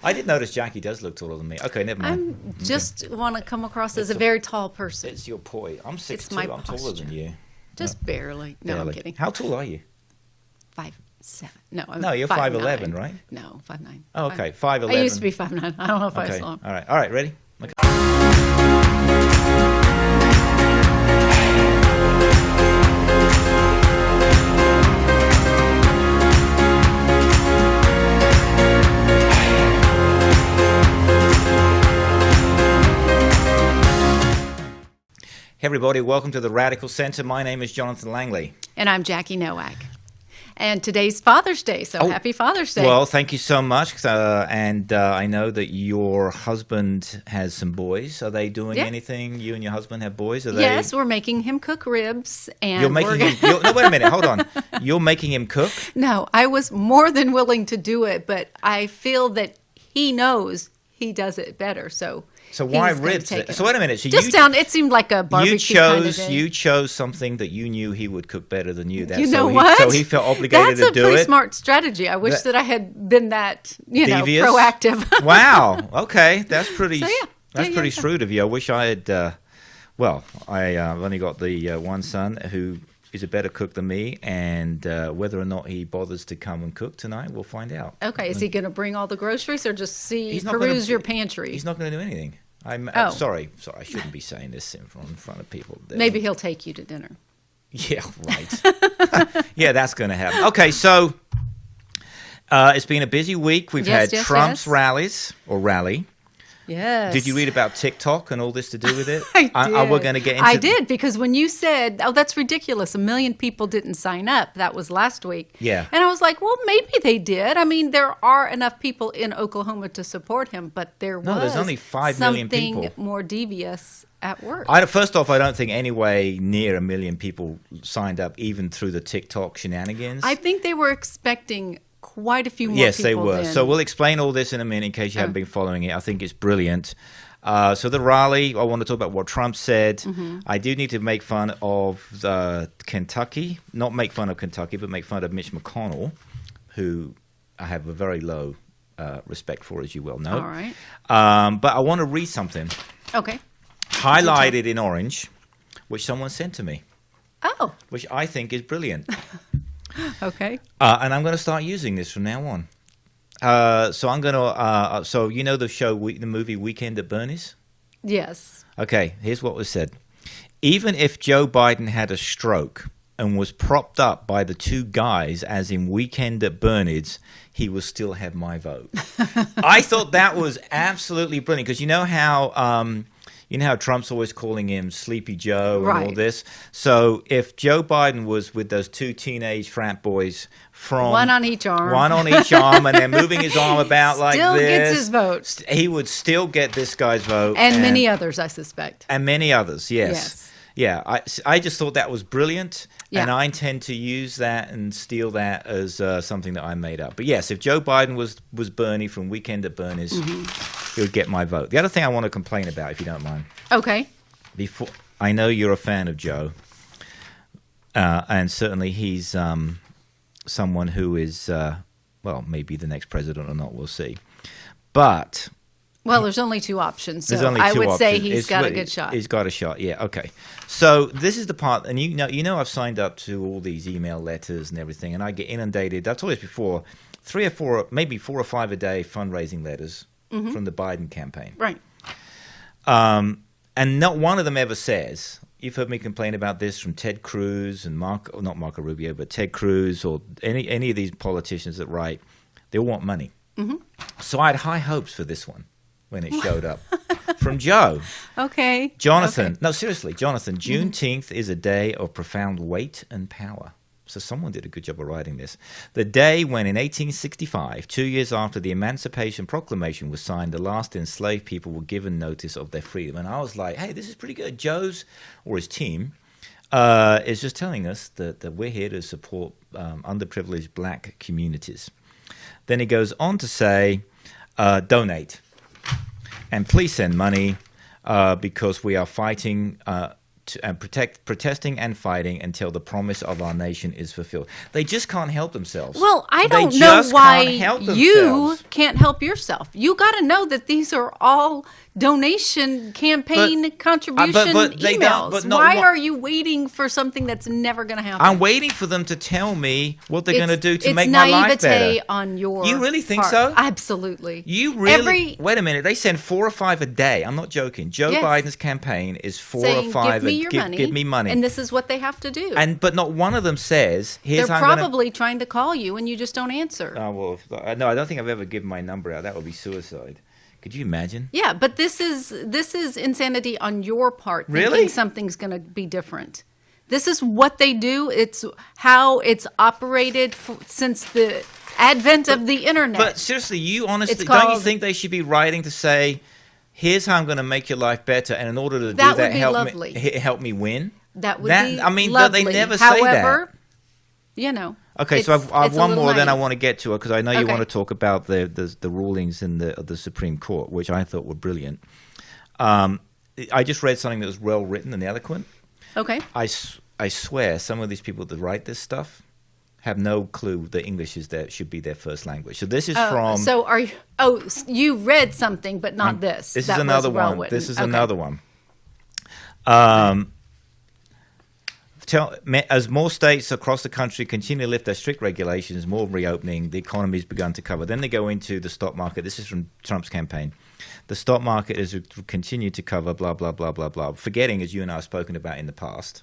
I did notice Jackie does look taller than me. Okay, never mind. I just want to come across as a very tall person. It's your poi. I'm 6'2". I'm posture. taller than you. Just barely. No, Barely. I'm kidding. How tall are you? 5'7". No, I'm No, you're 5'11", right? No, 5'9". Oh, okay, 5'11". I used to be 5'9". I don't know if I Okay, saw him. all right, ready? Okay. Hey everybody, welcome to the Radical Center. My name is Jonathan Langley. And I'm Jackie Nowak. And today's Father's Day, so happy Father's Day. Well, thank you so much. And I know that your husband has some boys. Are they doing anything? You and your husband have boys? Yes, we're making him cook ribs. And you're making him... no, wait a minute. Hold on. You're making him cook? No, I was more than willing to do it, but I feel that he knows he does it better, so why ribs? So wait a minute. So it seemed like a barbecue kind of day. You chose something that you knew he would cook better than you. You know what? So he felt obligated to do it. That's a pretty smart strategy. I wish that I had been that, devious? Proactive. Wow. Okay, that's pretty. So, yeah. That's pretty shrewd of you. I wish I had. I've only got the one son who is a better cook than me, and whether or not he bothers to come and cook tonight, we'll find out. Okay, is he going to bring all the groceries or just peruse your pantry? He's not going to do anything. I'm sorry, I shouldn't be saying this in front of people. Maybe he'll take you to dinner. Yeah, right. Yeah, that's going to happen. Okay, so it's been a busy week. We've had Trump's rally. Yes. Did you read about TikTok and all this to do with it? I did. We're going to get into I did, because when you said, oh, that's ridiculous, 1 million people didn't sign up, that was last week. Yeah. And I was like, well, maybe they did. I mean, there are enough people in Oklahoma to support him, but there's only 5 million people. Something more devious at work. First off, I don't think anyway near 1 million people signed up, even through the TikTok shenanigans. I think they were expecting quite a few more yes, people. Yes, they were. Then. So we'll explain all this in a minute in case you haven't been following it. I think it's brilliant. So the rally, I want to talk about what Trump said. Mm-hmm. I do need to make fun of Kentucky. Not make fun of Kentucky, but make fun of Mitch McConnell, who I have a very low respect for, as you well know. All right. But I want to read something. Okay. Highlighted in orange, which someone sent to me. Oh. Which I think is brilliant. Okay. And I'm going to start using this from now on. So I'm going to. So you know the movie Weekend at Bernie's? Yes. Okay. Here's what was said. Even if Joe Biden had a stroke and was propped up by the two guys, as in Weekend at Bernie's, he will still have my vote. I thought that was absolutely brilliant, because you know how Trump's always calling him Sleepy Joe and all this. So if Joe Biden was with those two teenage frat boys from one on each arm, and they're moving his arm about like this, still gets his vote. He would still get this guy's vote, and many others, I suspect, and many others. Yes. Yeah, I just thought that was brilliant, and I intend to use that and steal that as something that I made up. But yes, if Joe Biden was Bernie from Weekend at Bernie's, he would get my vote. The other thing I want to complain about, if you don't mind. Okay. Before, I know you're a fan of Joe, and certainly he's someone who is, maybe the next president or not, we'll see. But... Well, there's only two options, so I would say he's got a good shot. He's got a shot, yeah, okay. So this is the part, and you know I've signed up to all these email letters and everything, and I get inundated. I've told you this before, 3 or 4, maybe 4 or 5 a day fundraising letters from the Biden campaign. Right. And not one of them ever says, you've heard me complain about this from Ted Cruz and not Marco Rubio, but Ted Cruz or any of these politicians that write, they all want money. Mm-hmm. So I had high hopes for this one when it showed up from Joe. Okay. Jonathan. Okay. No, seriously, Jonathan. Juneteenth is a day of profound weight and power. So someone did a good job of writing this. The day when in 1865, 2 years after the Emancipation Proclamation was signed, the last enslaved people were given notice of their freedom. And I was like, hey, this is pretty good. Joe's, or his team, is just telling us that we're here to support underprivileged black communities. Then he goes on to say, donate. And please send money because we are fighting protesting and fighting until the promise of our nation is fulfilled. They just can't help themselves. Well, I They don't know just why can't help you themselves. can't help yourself. You got to know that these are all donation campaign contribution but they don't- emails. but not Why one- are you waiting for something that's never going to happen? I'm waiting for them to tell me what they're going to do to it's make my life naivete better. on your You really think part. so? Absolutely. You really? Wait a minute. They send 4 or 5 a day. I'm not joking. Joe Yes. Biden's campaign is 4 saying, or 5. give me your money. Give me money. And this is what they have to do. But not one of them says, "Here's They're how I'm gonna-" probably trying to call you and you just don't answer. Oh well, no, I don't think I've ever given my number out. That would be suicide. Could you imagine? Yeah, but this is insanity on your part. Really? Thinking something's going to be different. This is what they do. It's how it's operated since the advent of the internet. But seriously, you honestly It's don't you called- think they should be writing to say, "Here's how I'm going to make your life better," and in order to do That that, would be lovely. help me win? That would be I mean, lovely. but they never say that. However, you know. Okay, so I've it's a one little more. Then I naive. want to get to it because I know you Okay. want to talk about the rulings in the Supreme Court, which I thought were brilliant. I just read something that was well written and eloquent. Okay. I swear, some of these people that write this stuff have no clue that English should be their first language. So this is from. So are you? Oh, you read something, but not this. This That is another was well one. written. This is Okay. another one. As more states across the country continue to lift their strict regulations, more reopening, the economy's begun to cover. Then they go into the stock market. This is from Trump's campaign. The stock market has continued to cover, blah, blah, blah, blah, blah. Forgetting, as you and I have spoken about in the past,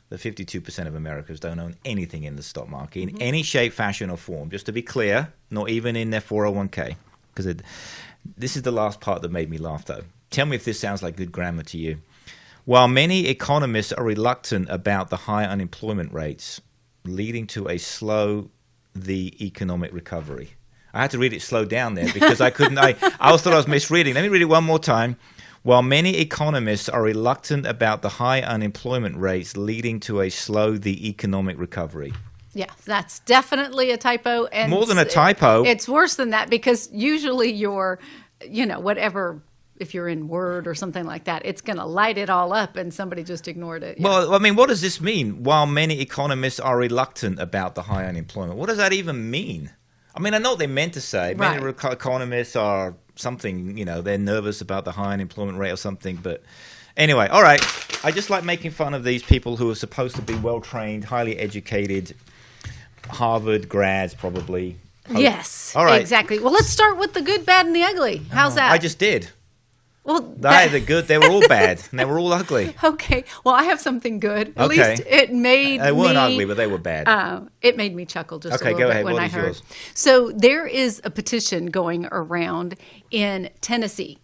that 52% of Americans don't own anything in the stock market in any shape, fashion, or form. Just to be clear, not even in their 401k. Because this is the last part that made me laugh, though. Tell me if this sounds like good grammar to you. While many economists are reluctant about the high unemployment rates, leading to a the economic recovery. I had to read it slow down there because I couldn't. I always thought I was misreading. Let me read it one more time. While many economists are reluctant about the high unemployment rates, leading to the economic recovery. Yeah, that's definitely a typo. And More than a typo. It's worse than that because usually whatever, if you're in Word or something like that, it's going to light it all up and somebody just ignored it. Yeah. Well, I mean, what does this mean? While many economists are reluctant about the high unemployment, what does that even mean? I mean, I know what they meant to say. Right. Many economists are something, they're nervous about the high unemployment rate or something. But anyway, all right. I just like making fun of these people who are supposed to be well-trained, highly educated, Harvard grads probably. Yes, All right. exactly. Well, let's start with the good, bad, and the ugly. How's that? I just did. Well, They're good. They were all bad, and they were all ugly. Okay. Well, I have something good. At Okay. least it made They weren't me, ugly, but they were bad. It made me chuckle just Okay, a little go bit ahead. when What I is heard. yours? So there is a petition going around in Tennessee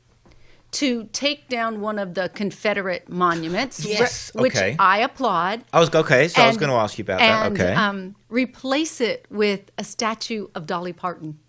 to take down one of the Confederate monuments, Yes, which okay. I applaud. I was going and- to ask you about and, that. Okay. Replace it with a statue of Dolly Parton.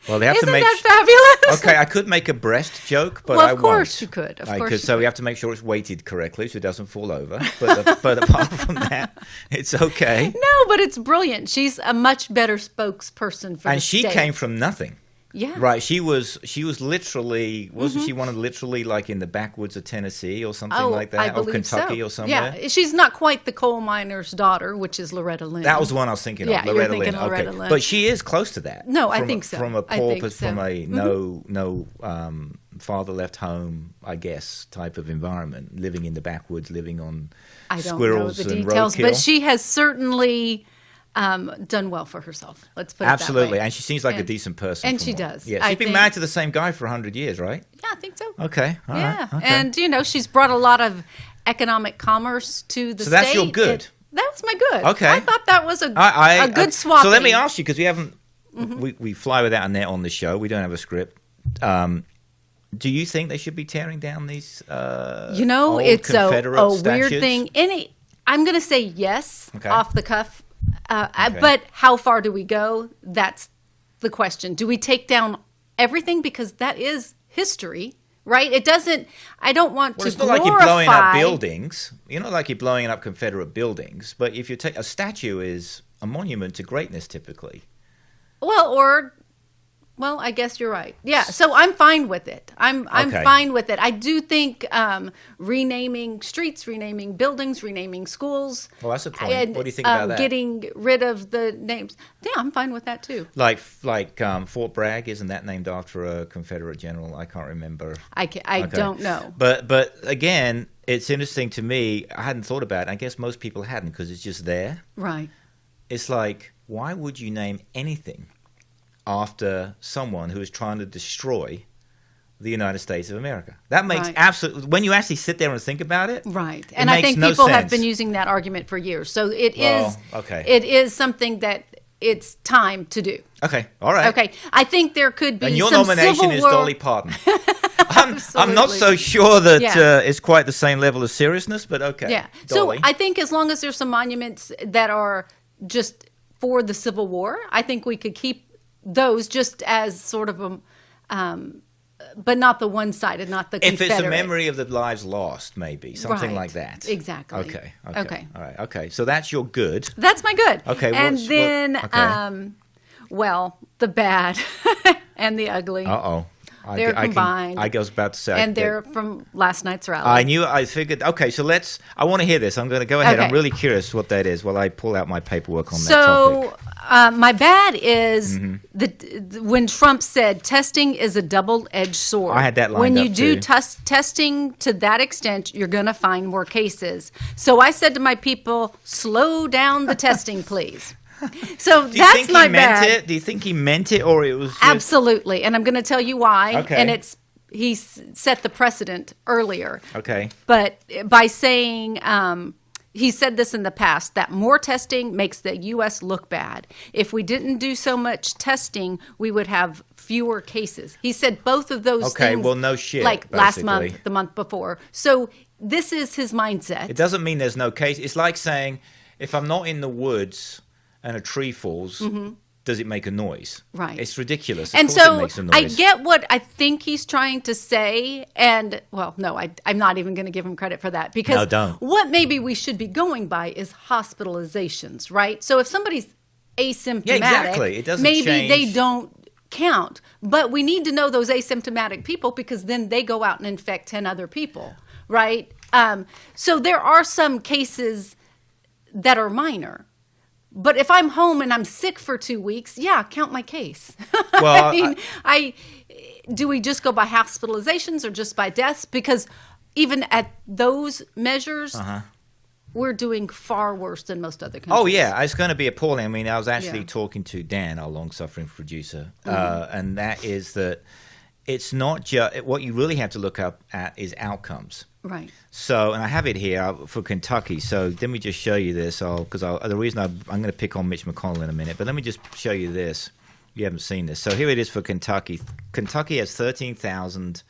Well, they have Isn't to make. that fabulous? Okay, I could make a breast joke, but Well, I of course won't. you could. Of I course could. you So we could. have to make sure it's weighted correctly so it doesn't fall over. But apart from that, it's okay. No, but it's brilliant. She's a much better spokesperson for And the she state. came from nothing. Yeah. Right. She was literally, wasn't Mm-hmm. she one of literally like in the backwoods of Tennessee or something Oh, like that? I Or believe Kentucky so. or somewhere? Yeah, she's not quite the coal miner's daughter, which is Loretta Lynn. That was the one I was thinking Yeah, of. you're Loretta thinking Lynn. Loretta Okay. Lynn. But she is close to that. No, I think so. From a I poor, think so. from a no father left home, I guess, type of environment, living in the backwoods, living on I don't know squirrels the and details, roadkill. but she has certainly done well for herself. Let's put it Absolutely, that way. and she seems like a And- decent person. and from she what- does. Yeah, I she's been think- married to the same guy for 100 years, right? Yeah, I think so. Okay, all Yeah, right. Okay. and she's brought a lot of economic commerce to the So state. that's your good. That's my good. Okay. I thought that was a I good swap. So let me ask you, because we haven't, Mm-hmm. we fly without a net on the show. We don't have a script. Do you think they should be tearing down these? Old It's Confederate a weird statues? thing. I'm going to say yes, Okay. off the cuff. Okay. But how far do we go? That's the question. Do we take down everything? Because that is history, right? It doesn't. I don't want Well, to it's not glorify. like you're blowing up buildings. You're not like you're blowing up Confederate buildings. But if you take a statue, is a monument to greatness, typically. Well, or Well, I guess you're right. Yeah, so I'm fine with it. I'm Okay. fine with it. I do think renaming streets, renaming buildings, renaming schools. Well, that's a point. And, What do you think about that? Getting rid of the names. Yeah, I'm fine with that too. Like Fort Bragg, isn't that named after a Confederate general? I can't remember. I Okay. don't know. But again, it's interesting to me. I hadn't thought about it. I guess most people hadn't because it's just there. Right. It's like, why would you name anything after someone who is trying to destroy the United States of America? That makes Right. absolutely, when you actually sit there and think about it. Right. It And I makes think no people have sense. been using that argument for years. So Well, okay. it is something that it's time to do. Okay, all right. Okay. I think there could be And your some nomination Civil is War. Dolly Parton. I'm not Absolutely. so sure that Yeah. it's quite the same level of seriousness, but okay. Yeah. Dolly. So I think as long as there's some monuments that are just for the Civil War, I think we could keep those just as sort of a, but not the one-sided, not the If it's a Confederate. memory of the lives lost, maybe something Right. like that. Exactly. Okay. Okay. All right. Okay. So that's your good. That's my good. Okay, And what's- then, okay. well, the bad and the ugly. Uh-oh. They're combined. I was about to say. And they're from last night's rally. I figured, okay, so I want to hear this. I'm going to go ahead. I'm Okay. really curious what that is while I pull out my paperwork on that So topic. my bad is Mm-hmm. when Trump said testing is a double-edged sword. I had that lined When you up do too. testing to that extent, you're going to find more cases. So I said to my people, slow down the testing, please. So Do you that's think my he meant bad. it? Do you think he meant it or it was just... Absolutely. And I'm going to tell you why. Okay. And he set the precedent earlier. Okay. But by saying, he said this in the past, that more testing makes the U.S. look bad. If we didn't do so much testing, we would have fewer cases. He said both of those Okay, things. well, no shit, Like last basically. month, the month before. So this is his mindset. It doesn't mean there's no case. It's like saying, if I'm not in the woods and a tree falls, does it make a noise? Right. It's ridiculous. Of And course it so makes a I noise. get what I think he's trying to say. And, well, no, I'm not even going to give him credit for that. Because No, don't. what maybe we should be going by is hospitalizations, right? So if somebody's asymptomatic, Yeah, exactly. It doesn't maybe change. they don't count. But we need to know those asymptomatic people because then they go out and infect 10 other people, right? So there are some cases that are minor. But if I'm home and I'm sick for 2 weeks, yeah, count my case. Well, Do we just go by hospitalizations or just by deaths? Because even at those measures, we're doing far worse than most other countries. Oh, yeah, it's going to be appalling. I mean, I was actually Yeah. talking to Dan, our long-suffering producer, and that is that it's not just... What you really have to look up at is outcomes. Right. So, and I have it here for Kentucky. So let me just show you this. Because the reason I'm going to pick on Mitch McConnell in a minute, but let me just show you this. You haven't seen this. So here it is for Kentucky. Kentucky has 13,000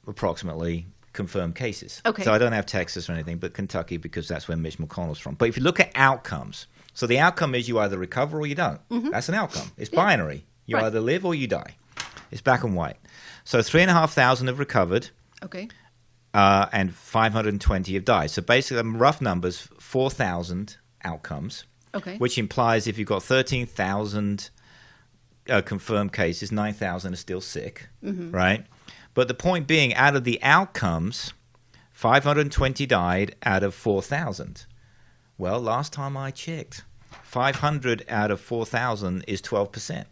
approximately confirmed cases. Okay. So I don't have Texas or anything, but Kentucky because that's where Mitch McConnell's from. But if you look at outcomes, so the outcome is you either recover or you don't. That's an outcome. It's binary. You Right. either live or you die. It's black and white. So 3,500 have recovered. Okay. And 520 have died. So basically, rough numbers, 4,000 outcomes, Okay. which implies if you've got 13,000 confirmed cases, 9,000 are still sick, right? But the point being, out of the outcomes, 520 died out of 4,000. Well, last time I checked, 500 out of 4,000 is 12%.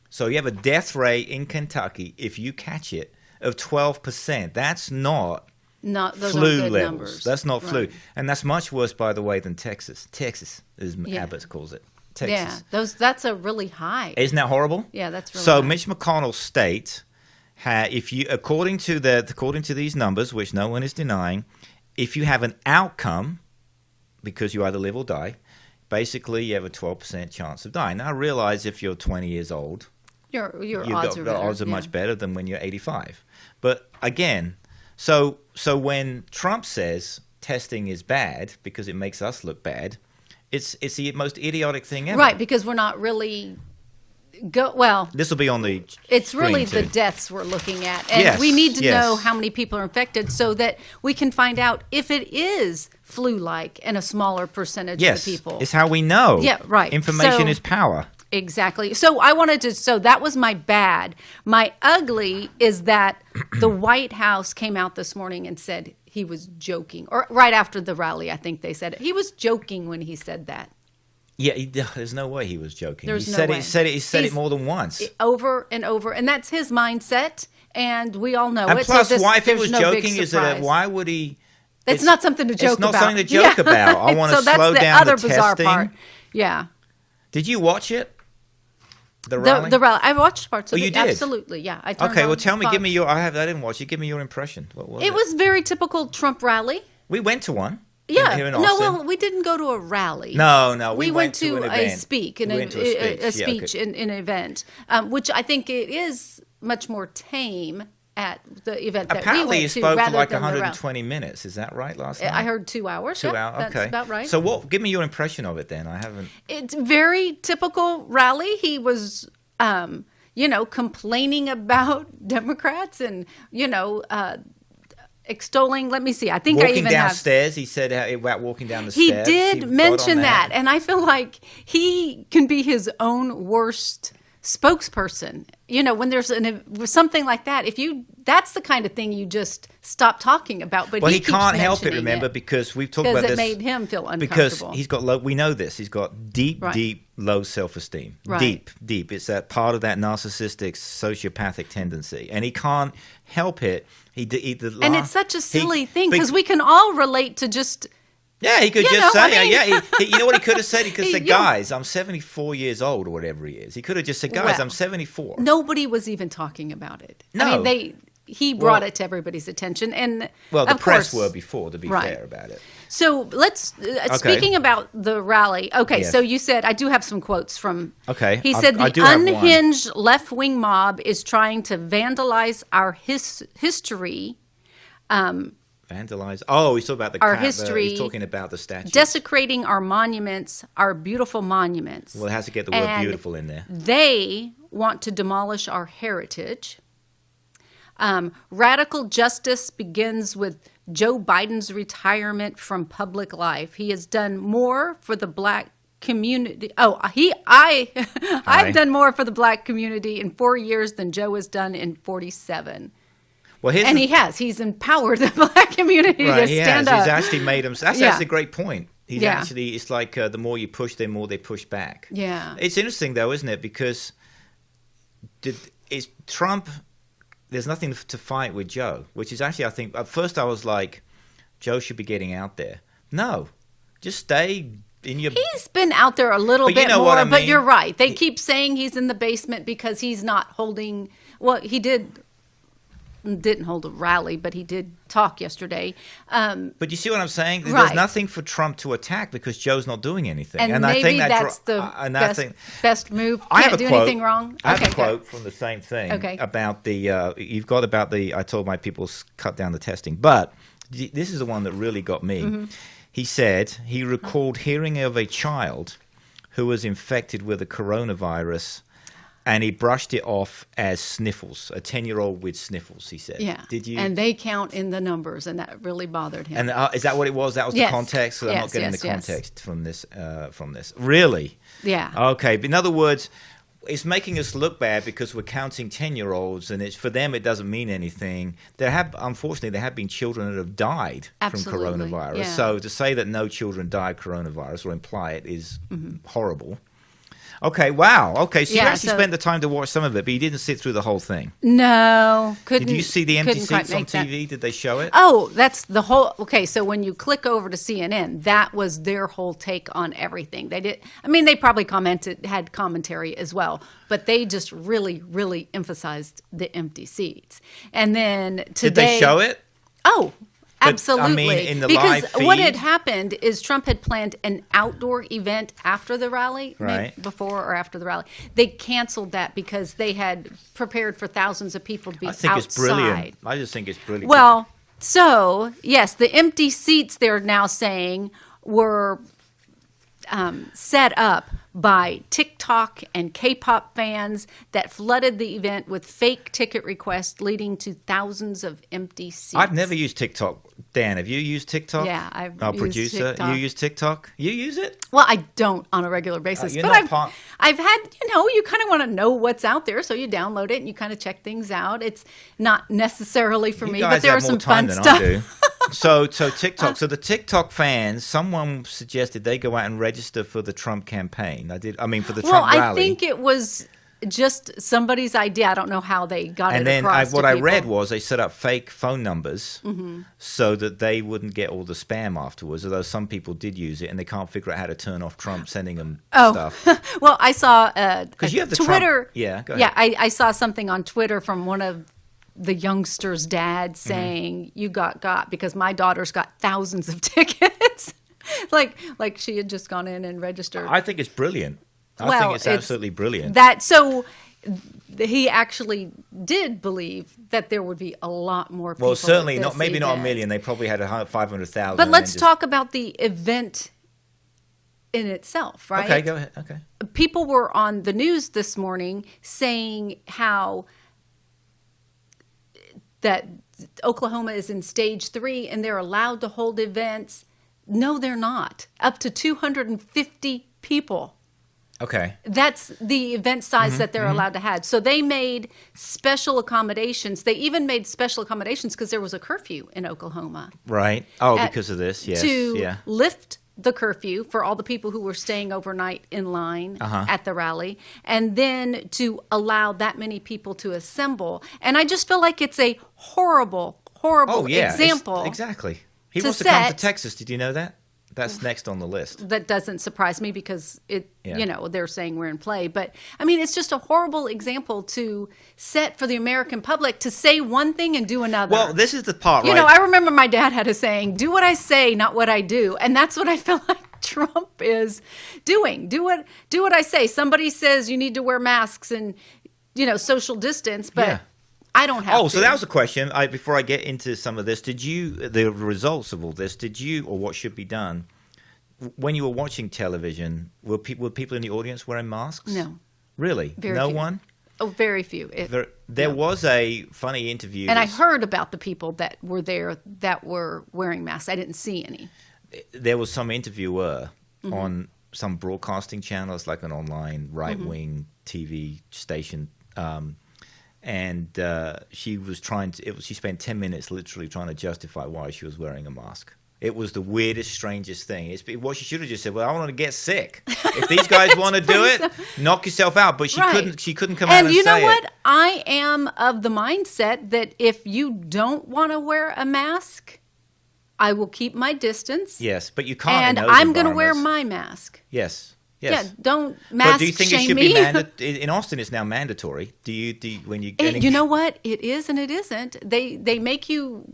So you have a death rate in Kentucky, if you catch it, of 12%. That's not Not those flu aren't good levels. numbers. That's not flu. Right. And that's much worse, by the way, than Texas. Texas, as Yeah. Abbott calls it. Yeah, Texas. that's a really high. Isn't that horrible? Yeah, that's really So high. Mitch McConnell's state, if you according to these numbers, which no one is denying, if you have an outcome, because you either live or die, basically you have a 12% chance of dying. Now I realize if you're 20 years old, Your you've odds got, are the better. odds are yeah. much better than when you're 85. But again, so when Trump says testing is bad because it makes us look bad, it's the most idiotic thing ever. Right, because we're not really well. This will be on the It's really screen the too. deaths we're looking at. And Yes, we need to yes. know how many people are infected so that we can find out if it is flu-like in a smaller percentage Yes, of the people. it's how we know. Yeah, right. Information So- is power. Exactly. So so that was my bad. My ugly is that the White House came out this morning and said he was joking, or right after the rally, I think they said it. He was joking when he said that. Yeah, there's no way he was joking. There's He no said way. it. He said it more than once. Over and over, and that's his mindset, and we all know And it. plus, so why if he was no big joking? surprise. Why would he? It's not something to joke about. It's not something to joke about. I want to so that's slow the down other the bizarre testing. part. Yeah. Did you watch it? The rally. The rally. I watched parts of you it. did? Absolutely. Yeah. I turned Okay. Well, on tell me. Fox. Give me your. I didn't watch it. Give me your impression. What was it? It was very typical Trump rally. We went to one. Yeah. Here in No, Austin. well, we didn't go to a rally. No. We went to an to event. a speak, We went to a Yeah, speech okay. in an event, which I think it is much more tame at the event that Apparently, we he went to, spoke for rather like than the rally. 120 minutes. Is that right? Last night. I heard 2 hours. 2 Yep, hours. Okay. That's about right. So, what? Give me your impression of it. Then I haven't. It's very typical rally. He was, complaining about Democrats and, extolling. Let me see. I think I Walking even downstairs, he said about walking down the He stairs. did got mention on that, and I feel like he can be his own worst spokesperson. When there's something like that, that's the kind of thing you just stop talking about. But Well, he he can't help it, mentioning remember, because we've talked because about it this. made him feel Because uncomfortable. he's got low. We know this. He's got deep, Right. deep low self-esteem. Right. Deep. It's that part of that narcissistic, sociopathic tendency, and he can't help it. And it's such a silly thing because we can all relate to just. Yeah, he could You just know, say, I mean- you know what he could have said? He could have said, Yeah. guys, I'm 74 years old or whatever he is. He could have just said, guys, Well, I'm 74. Nobody was even talking about it. No. I mean, he brought it to everybody's attention, and Well, the of press course, were before, to be Right. fair about it. So let's speaking about the rally. Okay, Yes. so you said I do have some quotes from. Okay, He I- said I the do have one. unhinged left-wing mob is trying to vandalize our history. Vandalize. Oh, he's talking about Our history, he's talking about the statues. Desecrating our monuments, our beautiful monuments. Well, it has to get the word And beautiful in there. They want to demolish our heritage. Radical justice begins with Joe Biden's retirement from public life. He has done more for the black community. I've done more for the black community in 4 years than Joe has done in 47. Well, And he's empowered the black community right, to he stand has. up. He's actually made them. That's Yeah. actually a great point. He's Yeah. actually. It's like the more you push, the more they push back. Yeah. It's interesting though, isn't it? Because it's Trump. There's nothing to fight with Joe, which is actually, I think, at first I was like, Joe should be getting out there. No, just stay in your. He's been out there a little But you bit know more, what I but mean? you're right. They keep saying he's in the basement because he's not holding. Well, he didn't hold a rally, but he did talk yesterday. But you see what I'm saying? There's Right. nothing for Trump to attack because Joe's not doing anything. And I maybe think that's the best move. I have Can't a do quote. anything wrong. I have Okay, a quote from the same thing Okay. about the. You've got about the. I told my people cut down the testing, but this is the one that really got me. Mm-hmm. He said he recalled hearing of a child who was infected with the coronavirus, and he brushed it off as sniffles. A 10-year-old with sniffles. He said. Yeah. Did you? And they count in the numbers, and that really bothered him. And is that what it was? That was Yes. the context. So I'm not Yes, getting yes, the yes. context from this. From this, really. Yeah. Okay, but in other words, it's making us look bad because we're counting 10-year-olds, and it's for them it doesn't mean anything. Unfortunately, there have been children that have died Absolutely, from coronavirus. yeah. So to say that no children died coronavirus or imply it is horrible. Okay, wow. Okay, so you Yeah, actually so- spent the time to watch some of it, but you didn't sit through the whole thing. No, couldn't. Did you see the empty couldn't quite seats on make that. TV? Did they show it? Oh, that's the whole. Okay, so when you click over to CNN, that was their whole take on everything. They did. I mean, they probably had commentary as well, but they just really, really emphasized the empty seats. And then today, Did they show it? Oh, But, I absolutely. mean, in the because live what feed? had happened is Trump had planned an outdoor event after the rally, maybe Right. before or after the rally. They canceled that because they had prepared for thousands of people to be I think outside. it's brilliant. I just think it's brilliant. Well, so yes, the empty seats they're now saying were set up by TikTok and K-pop fans that flooded the event with fake ticket requests, leading to thousands of empty seats. I've never used TikTok. Dan, have you used TikTok? Yeah, I've Our used producer, TikTok. you use TikTok? You use it? Well, I don't on a regular basis, you're but not I've had, you kind of want to know what's out there, so you download it and you kind of check things out. It's not necessarily for You me, guys but there have are more some time fun than stuff. I do. So TikTok. So the TikTok fans, someone suggested they go out and register for the Trump campaign. For the Well, Trump rally. I think it was just somebody's idea. I don't know how they got And it then across what to I people. read was they set up fake phone numbers so that they wouldn't get all the spam afterwards, although some people did use it and they can't figure out how to turn off Trump sending them stuff. Well, I saw Because you have the Twitter. Trump. Yeah, go ahead. Yeah, I saw something on Twitter from one of the youngster's dad saying, "You got," because my daughter's got thousands of tickets. like she had just gone in and registered. I think it's brilliant. I think it's absolutely brilliant. So he actually did believe that there would be a lot more people. Well, certainly at not. this Maybe not a event. million. They probably had 500,000. But let's talk about the event in itself, right? Okay, go ahead. Okay. People were on the news this morning saying how that Oklahoma is in stage 3 and they're allowed to hold events. No, they're not. Up to 250 people. Okay. That's the event size that they're allowed to have. So they made special accommodations. They even made special accommodations because there was a curfew in Oklahoma. Right. Oh, because of this. Yes. To lift the curfew for all the people who were staying overnight in line at the rally, and then to allow that many people to assemble. And I just feel like it's a horrible example. Exactly. He to wants to come to set- Texas. Did you know that? That's next on the list. That doesn't surprise me because they're saying we're in play. But I mean, it's just a horrible example to set for the American public to say one thing and do another. Well, this is the part, right? I remember my dad had a saying, "Do what I say, not what I do." And that's what I feel like Trump is doing. Do what I say. Somebody says you need to wear masks and, social distance, but I don't have to. Oh, so that was a question. Before I get into some of this, the results of all this, or what should be done, when you were watching television, were people in the audience wearing masks? No. Really? Very no few. one? Oh, very few. There was a funny interview. And I heard about the people that were there that were wearing masks. I didn't see any. There was some interviewer on some broadcasting channels, like an online right-wing TV station, and she was she spent 10 minutes literally trying to justify why she was wearing a mask. It was the weirdest, strangest thing. What she should have just said, "Well, I want to get sick. If these guys want to do it, knock yourself out." But she couldn't. She couldn't come out and say it. And you know what? I am of the mindset that if you don't want to wear a mask, I will keep my distance. Yes, but you can't. And I'm going to wear my mask. Yes. Yes. Yeah, don't mask But do you think shame it should me. be mandatory? In Austin, it's now mandatory. Do you when you? You know what? It is and it isn't. They make you.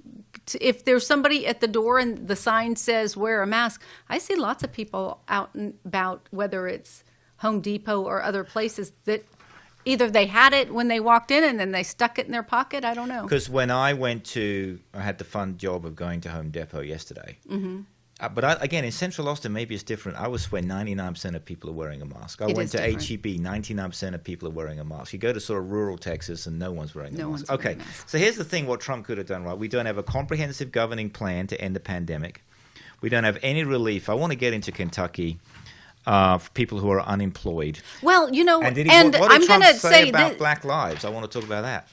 If there's somebody at the door and the sign says wear a mask, I see lots of people out and about, whether it's Home Depot or other places, that either they had it when they walked in and then they stuck it in their pocket. I don't know. Because when I had the fun job of going to Home Depot yesterday. But again, in Central Austin, maybe it's different. I would swear 99% of people are wearing a mask. I went to HEB, 99% of people are wearing a mask. You go to sort of rural Texas and no one's wearing a mask. Okay, so here's the thing what Trump could have done, right? We don't have a comprehensive governing plan to end the pandemic. We don't have any relief. I want to get into Kentucky for people who are unemployed. Well, what did I'm Trump going to say about Black lives? I want to talk about that.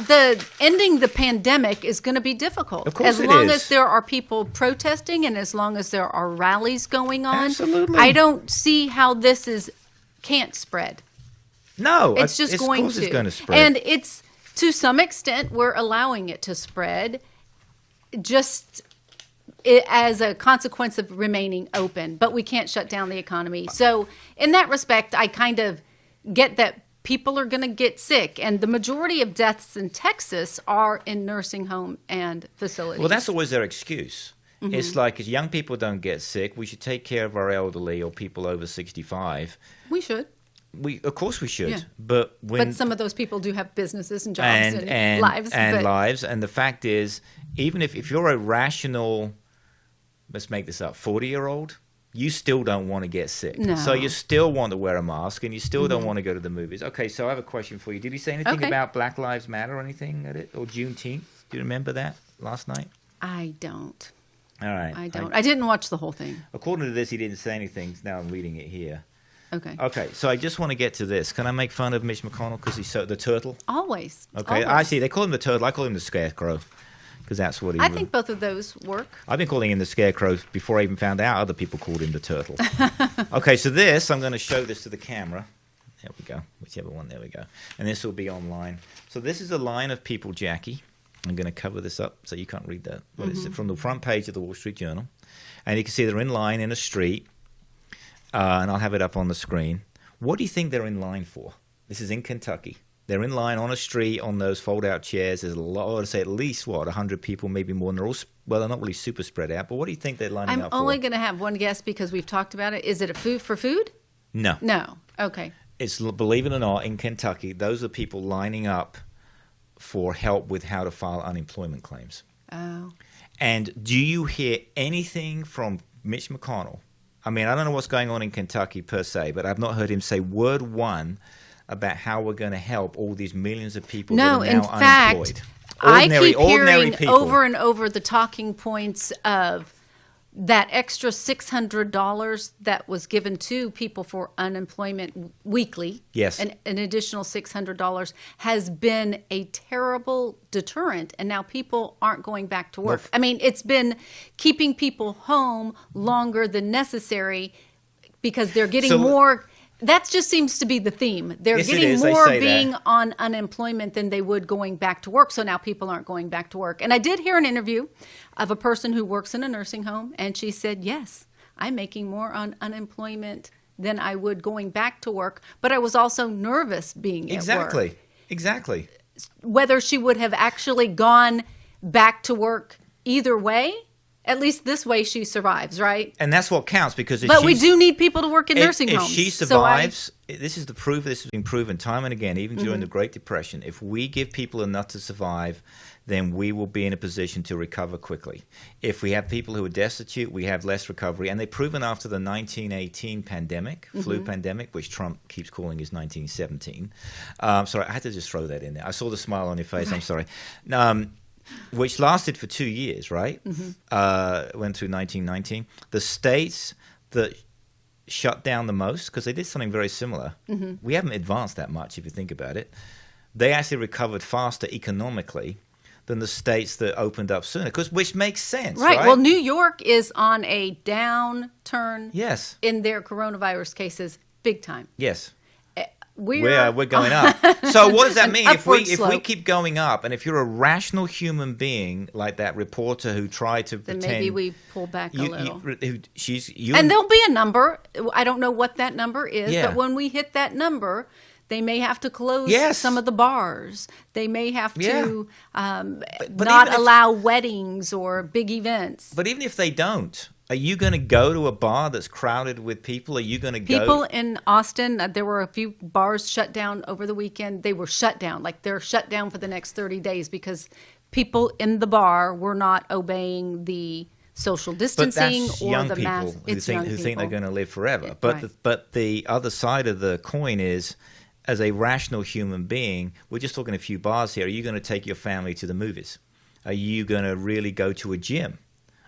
The ending the pandemic is going to be difficult. Of course as long as there are people protesting and as long as there are rallies going on. Absolutely. I don't see how this can't spread. No, it's just going of course to. It's going to spread. And it's to some extent we're allowing it to spread just as a consequence of remaining open, but we can't shut down the economy. So in that respect, I kind of get that people are going to get sick, and the majority of deaths in Texas are in nursing home and facilities. Well, that's always their excuse. It's like, if young people don't get sick, we should take care of our elderly or people over 65. We should. Of course we should. Yeah. But some of those people do have businesses and jobs and lives. And the fact is, even if you're a rational, let's make this up, 40-year-old, you still don't want to get sick. No. So you still want to wear a mask, and you still don't want to go to the movies. Okay, so I have a question for you. Did he say anything about Black Lives Matter or anything at it, or Juneteenth? Do you remember that last night? I don't. All right. I don't. I didn't watch the whole thing. According to this, he didn't say anything. Now I'm reading it here. Okay. Okay, so I just want to get to this. Can I make fun of Mitch McConnell because he's the turtle? Always. Okay, Always. I see. They call him the turtle. I call him the scarecrow because that's what he. I think both of those work. I've been calling him the scarecrow before I even found out other people called him the turtle. Okay, so this, I'm going to show this to the camera. There we go. Whichever one. There we go. And this will be online. So this is a line of people, Jackie. I'm going to cover this up so you can't read that. What is it? From the front page of the Wall Street Journal. And you can see they're in line in a street. And I'll have it up on the screen. What do you think they're in line for? This is in Kentucky. They're in line on a street on those fold-out chairs. There's a lot, I would say at least, 100 people, maybe more. And they're all, well, they're not really super spread out. But what do you think they're lining up for? I'm only going to have one guess because we've talked about it. Is it for food? No. No. Okay. It's, believe it or not, in Kentucky, those are people lining up for help with how to file unemployment claims. Oh. And do you hear anything from Mitch McConnell? I mean, I don't know what's going on in Kentucky per se, but I've not heard him say word one about how we're going to help all these millions of people that are now unemployed. I keep hearing over and over the talking points of that extra $600 that was given to people for unemployment weekly. Yes. An additional $600 has been a terrible deterrent, and now people aren't going back to work. I mean, it's been keeping people home longer than necessary because they're getting more. That just seems to be the theme. They're getting more being on unemployment than they would going back to work. So now people aren't going back to work. And I did hear an interview of a person who works in a nursing home, and she said, yes, I'm making more on unemployment than I would going back to work. But I was also nervous being at work. Exactly. Whether she would have actually gone back to work either way. At least this way she survives, right? And that's what counts because if But we do need people to work in nursing homes. If she survives, this is the proof, this has been proven time and again, even during the Great Depression. If we give people enough to survive, then we will be in a position to recover quickly. If we have people who are destitute, we have less recovery. And they've proven after the 1918 pandemic, flu pandemic, which Trump keeps calling his 1917. Sorry, I had to just throw that in there. I saw the smile on your face. I'm sorry. Which lasted for 2 years, right? Went through 1919. The states that shut down the most, because they did something very similar, we haven't advanced that much if you think about it, they actually recovered faster economically than the states that opened up sooner, which makes sense, right? Well, New York is on a downturn in their coronavirus cases big time. Yes. We're going up. So what does that mean if we keep going up? And if you're a rational human being like that reporter who tried to then pretend, maybe we pull back a little. And there'll be a number. I don't know what that number is, but when we hit that number, they may have to close some of the bars. They may have to not allow weddings or big events. But even if they don't, are you going to go to a bar that's crowded with people? Are you going to go? People in Austin, there were a few bars shut down over the weekend. They were shut down. Like they're shut down for the next 30 days because people in the bar were not obeying the social distancing or the mask. Who think they're going to live forever. But the other side of the coin is, as a rational human being, we're just talking a few bars here. Are you going to take your family to the movies? Are you going to really go to a gym?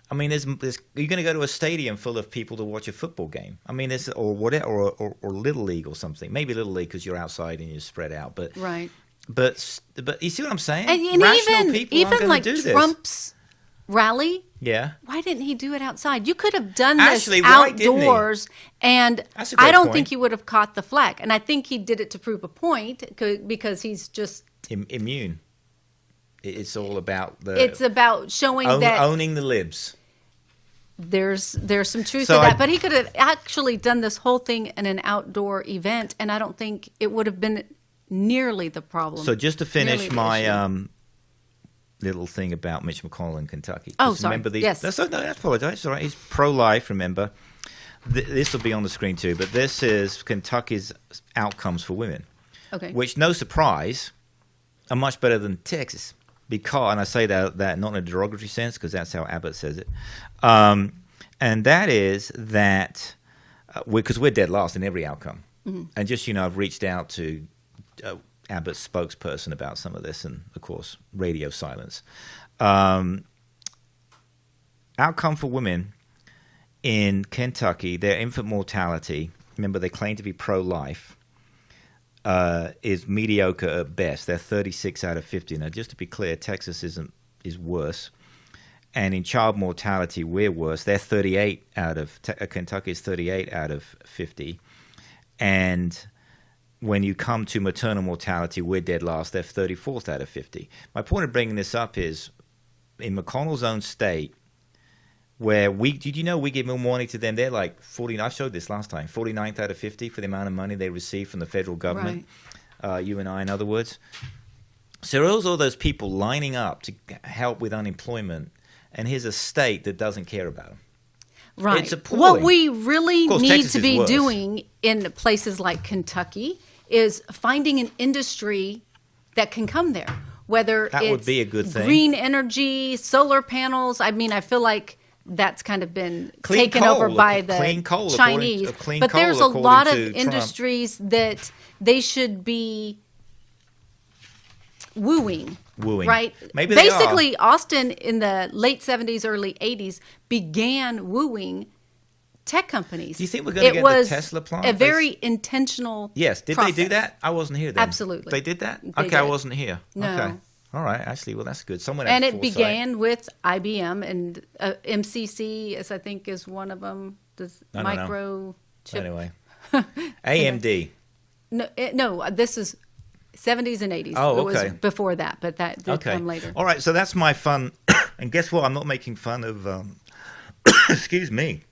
I mean, are you going to go to a stadium full of people to watch a football game? I mean, or whatever, or Little League or something. Maybe Little League because you're outside and you're spread out. But you see what I'm saying? And rational people even like do this. Trump's rally. Yeah. Why didn't he do it outside? You could have done this outdoors, and I don't think he would have caught the flack. And I think he did it to prove a point because he's just immune. It's all about It's about showing that owning the libs. There's some truth to that, but he could have actually done this whole thing in an outdoor event, and I don't think it would have been nearly the problem. So just to finish my little thing about Mitch McConnell in Kentucky. Oh, sorry. Remember these? Yes. I apologize. It's all right. He's pro-life, remember. This will be on the screen too, but this is Kentucky's outcomes for women. Okay. Which, no surprise, are much better than Texas. Because, and I say that not in a derogatory sense, because that's how Abbott says it. And that is that because we're dead last in every outcome. And just, I've reached out to Abbott's spokesperson about some of this, and of course, radio silence. Outcome for women in Kentucky, their infant mortality, remember they claim to be pro-life, is mediocre at best. They're 36 out of 50. Now, just to be clear, Texas is worse. And in child mortality, we're worse. They're 38 out of Kentucky is 38 out of 50. And when you come to maternal mortality, we're dead last. They're 34th out of 50. My point of bringing this up is in McConnell's own state, where did you know we give more money to them? They're like 49. I showed this last time. 49th out of 50 for the amount of money they receive from the federal government. Right. You and I, in other words. So there's all those people lining up to help with unemployment, and here's a state that doesn't care about them. Right. It's appalling. What we really need Texas to be worse. doing in places like Kentucky is finding an industry that can come there. Whether That it's would be a good thing. green energy, solar panels. I mean, I feel like that's kind of been Clean taken coal, over by the clean coal, Chinese. clean But coal, there's a according lot of to Trump. industries that they should be wooing. Right? Maybe they Basically, Austin in the late 70s, early 80s began wooing tech companies. Do you think we're going to get the Tesla plant? A very intentional Yes. Did process. they do that? I wasn't here then. Absolutely. They did that? They Okay, did. I wasn't here. No. Okay. All right. Actually, well, that's good. Someone And had it foresight. began with IBM, and MCC, I think, is one of them. This I don't know. micro chip. Anyway. AMD. No, this is 70s and 80s. Oh, It okay. was before that, but that did come later. All right. So that's my fun. And guess what? I'm not making fun of, excuse me.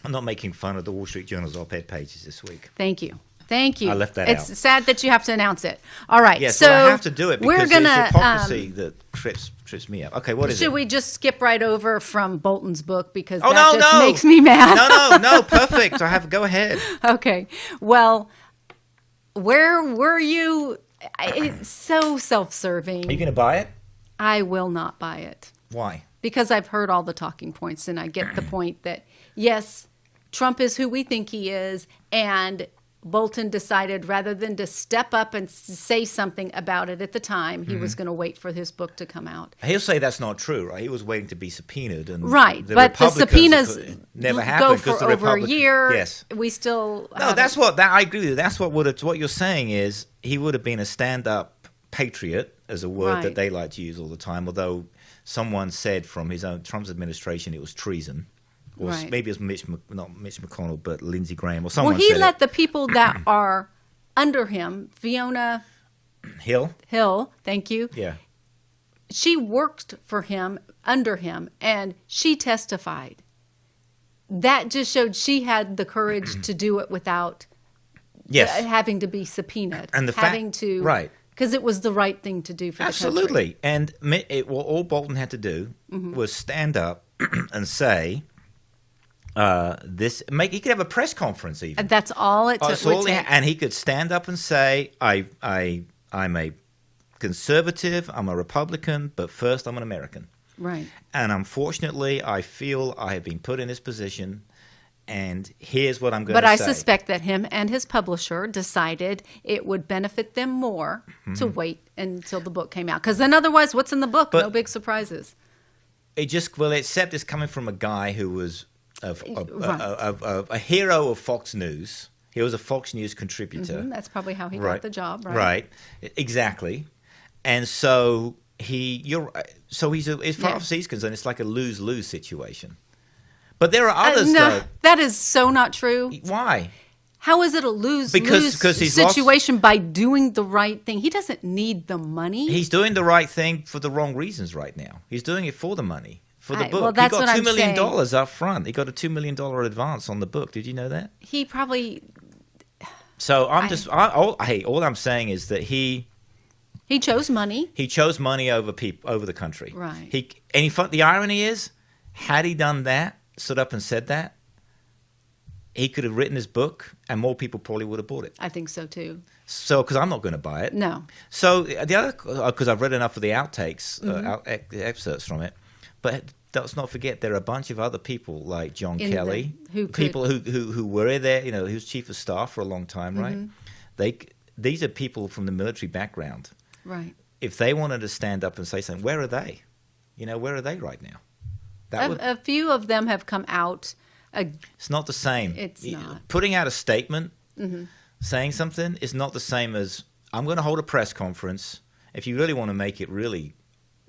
I'm not making fun of the Wall Street Journal's op-ed pages this week. Thank you. Thank you. I left that It's out. sad that you have to announce it. All right. Yes, so I have to do it because we're gonna, it's hypocrisy that trips me up. Okay, what is it? Should we just skip right over from Bolton's book because Oh, that no, just no. makes me mad? No, perfect. Go ahead. Okay. Well, where were you? It's so self-serving. Are you going to buy it? I will not buy it Why? because I've heard all the talking points and I get the point that, yes, Trump is who we think he is, and Bolton decided rather than to step up and say something about it at the time, he was going to wait for his book to come out. He'll say that's not true, right? He was waiting to be subpoenaed. And Right, the but the Republicans subpoenas never go happened for because the over a Republicans. year. Yes. We still No, I agree with you. That's what you're saying is he would have been a stand-up patriot, as a word that Right. they like to use all the time, although someone said from his own Trump's administration it was treason. Or Right. maybe it was not Mitch McConnell, but Lindsey Graham or someone Well, he said let the people that are under him, Fiona Hill? Hill, thank you. Yeah. She worked for him, under him, and she testified. That just showed she had the courage to do it without Yes. having to be subpoenaed. And the having fact- to, right. Because it was the right thing to do for the country. Absolutely. And all Bolton had to do was stand up and say, he could have a press conference even. And that's all it took. That's all and he could stand up and say, I'm a conservative, I'm a Republican, but first I'm an American. Right. And unfortunately, I feel I have been put in this position, and here's what I'm going to say. But I suspect that him and his publisher decided it would benefit them more to wait until the book came out. Because then otherwise, what's in the book? But- No big surprises. Except it's coming from a guy who was a hero of Fox News. He was a Fox News contributor. That's probably how he Right. got the job, right? Right. Exactly. And so as far as he's concerned, it's like a lose-lose situation. But there are others, No, though. that is so not true. Why? How is it a lose-lose Because he's lost- situation by doing the right thing? He doesn't need the money. He's doing the right thing for the wrong reasons right now. He's doing it for the money, for the book. well, that's he got what $2 I'm million saying. up front. He got a $2 million advance on the book. Did you know that? He probably So all I'm saying is that he chose money. chose money over the country. Right. The irony is, had he done that, stood up and said that, he could have written his book, and more people probably would have bought it. I think so too. So, because I'm not going to buy it. No. So the other, because I've read enough of the outtakes, excerpts from it, but let's not forget there are a bunch of other people like John In Kelly, people who were there, you know, who was chief of staff for a long time, right? These are people from the military background. Right. If they wanted to stand up and say something, where are they? You know, where are they right now? A few of them have come out. It's not the same. It's not. Putting out a statement, saying something is not the same as I'm going to hold a press conference. If you really want to make it really,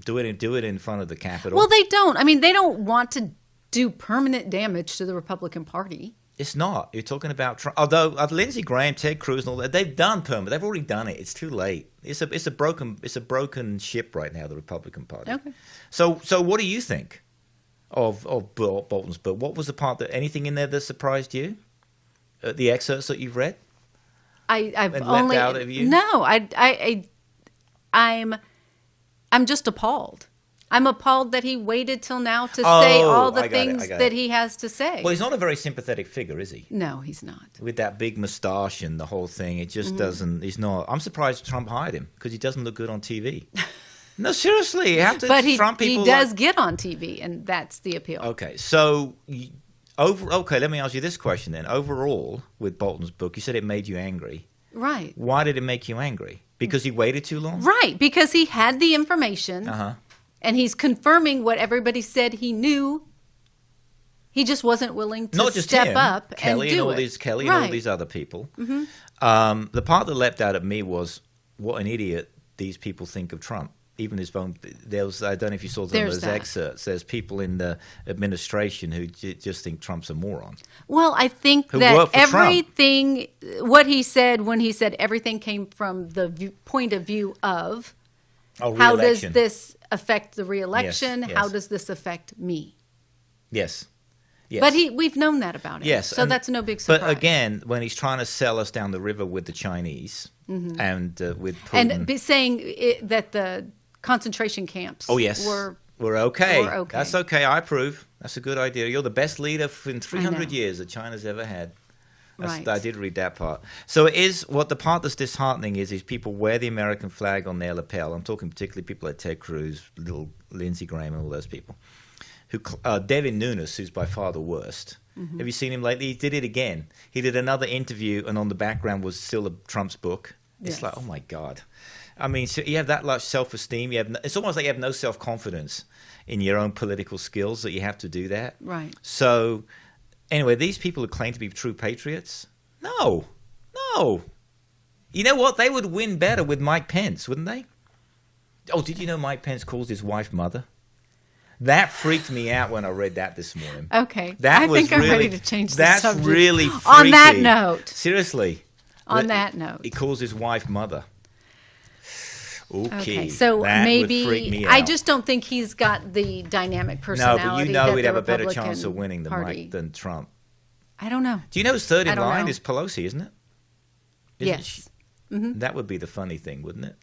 do it in front of the Capitol. Well, they don't. I mean, they don't want to do permanent damage to the Republican Party. It's not. You're talking about Trump. Although Lindsey Graham, Ted Cruz, and all that, they've done permanent. They've already done it. It's too late. It's a broken ship right now. The Republican Party. Okay. So what do you think of Bolton's book? What was the part anything in there that surprised you? The excerpts that you've read. I've and only left out of you? No. I'm just appalled. I'm appalled that he waited till now to say all the things that he has to say. Well, he's not a very sympathetic figure, is he? No, he's not. With that big mustache and the whole thing, it just doesn't. He's not. I'm surprised Trump hired him because he doesn't look good on TV. No, seriously, you have to. But he does like, get on TV, and that's the appeal. Okay, so okay, let me ask you this question then. Overall, with Bolton's book, you said it made you angry. Right. Why did it make you angry? Because he waited too long? Right, because he had the information, and he's confirming what everybody said he knew. He just wasn't willing to Not just step him, up Kelly and do and all it. these Kelly Right. and all these other people. The part that leapt out at me was what an idiot these people think of Trump. Even his own, I don't know if you saw those excerpts. There's people in the administration who just think Trump's a moron. Well, I think that everything, what he said when he said everything came from the point of view of how does this affect the re-election? Yes. How does this affect me? Yes. But we've known that about him. Yes. So that's no big surprise. But again, when he's trying to sell us down the river with the Chinese and with Putin. And saying that the concentration camps were okay. Were okay. That's okay. I approve. That's a good idea. You're the best leader in 300 years that China's ever had. Right. I did read that part. So it is the part that's disheartening is people wear the American flag on their lapel. I'm talking particularly people like Ted Cruz, little Lindsey Graham, and all those people. Devin Nunes, who's by far the worst. Have you seen him lately? He did it again. He did another interview, and on the background was still Trump's book. It's like, oh my God. I mean, so you have that much self-esteem. It's almost like you have no self-confidence in your own political skills that you have to do that. Right. So, anyway, these people who claim to be true patriots, no. You know what? They would win better with Mike Pence, wouldn't they? Oh, did you know Mike Pence calls his wife mother? That freaked me out when I read that this morning. Okay. I think I'm ready to change the subject. That's really freaky. On that note. Seriously. On that note. He calls his wife mother. Okay, so maybe would freak me out. I just don't think he's got the dynamic personality. No, but you know that he'd the have a better Republican chance of winning Party. than Trump. I don't know. Do you know his third in line is Pelosi, isn't it? Yes. That would be the funny thing, wouldn't it?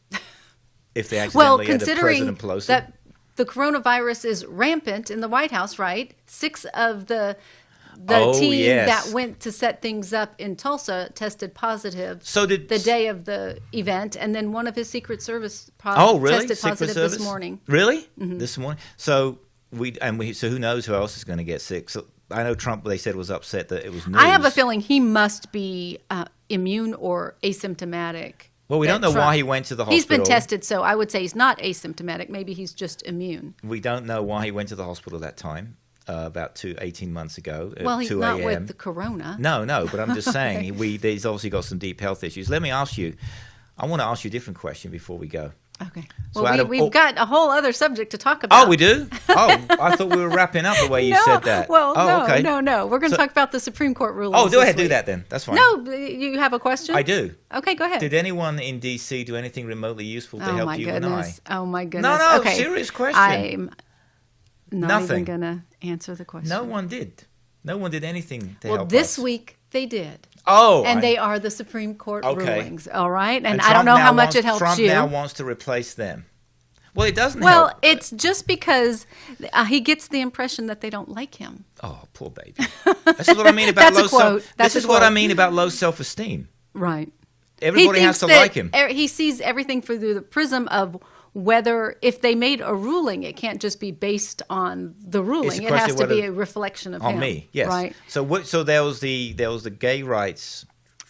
If they accidentally had a President Pelosi. That the coronavirus is rampant in the White House, right? 6 of the team that went to set things up in Tulsa tested positive the day of the event, and then one of his Secret Service tested positive this morning. Really? This morning? So so who knows who else is going to get sick? So I know Trump, they said, was upset that it was news. I have a feeling he must be immune or asymptomatic. Well, we don't know why he went to the hospital. He's been tested, so I would say he's not asymptomatic. Maybe he's just immune. We don't know why he went to the hospital that time. About 18 months ago at 2 a.m. Well, he's not with the corona. No, but I'm just saying he's obviously got some deep health issues. Let me ask you. I want to ask you a different question before we go. Okay. Well, we've got a whole other subject to talk about. Oh, we do? Oh, I thought we were wrapping up the way you said that. Well, no. We're going to talk about the Supreme Court ruling. Oh, go ahead, do that then. That's fine. No, you have a question? I do. Okay, go ahead. Did anyone in D.C. do anything remotely useful to help you and I? Oh, my goodness. No, okay. Serious question. I'm not even going to answer the question. No one did. No one did anything to help us. Well, this week they did. Oh. And they are the Supreme Court rulings, all right? And Trump I don't know how much it helps Trump you. Now wants to replace them. Well, it doesn't help. Well, it's just because he gets the impression that they don't like him. Oh, poor baby. This is what I mean about That's low a quote. This is what I mean about low self-esteem. Right. Everybody has to like him. He sees everything through the prism of whether if they made a ruling, it can't just be based on the ruling. It has to be a reflection of him. On me, yes. Right. So there was the gay rights.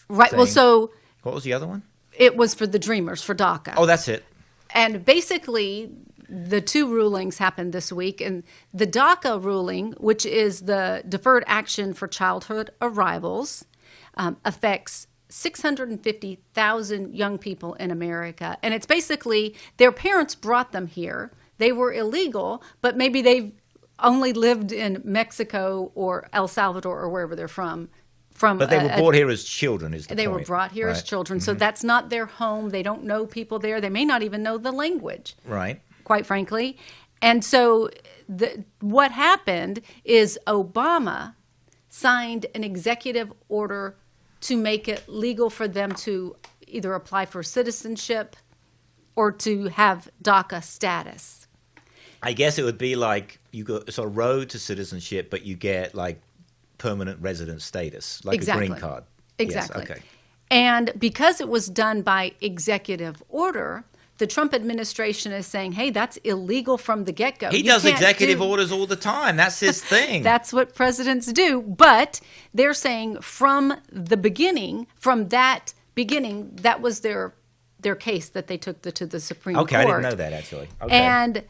Right. Thing. Well, so what was the other one? it was for the Dreamers, for DACA. Oh, that's it. And basically, the two rulings happened this week. And the DACA ruling, which is the Deferred Action for Childhood Arrivals, affects 650,000 young people in America. And it's basically their parents brought them here. They were illegal, but maybe they've only lived in Mexico or El Salvador or wherever they're from. But they were brought here as children, is the They point. were brought here as children. So that's not their home. They don't know people there. They may not even know the language. Right. Quite frankly. And so what happened is Obama signed an executive order to make it legal for them to either apply for citizenship or to have DACA status. I guess it would be like it's a road to citizenship, but you get like permanent resident status, like a green card. Exactly. Yes, okay. And because it was done by executive order, the Trump administration is saying, hey, that's illegal from the get-go. He does executive orders all the time. That's his thing. That's what presidents do. But they're saying from the beginning, that was their case that they took to the Supreme Court. Okay, I didn't know that, actually. Okay. And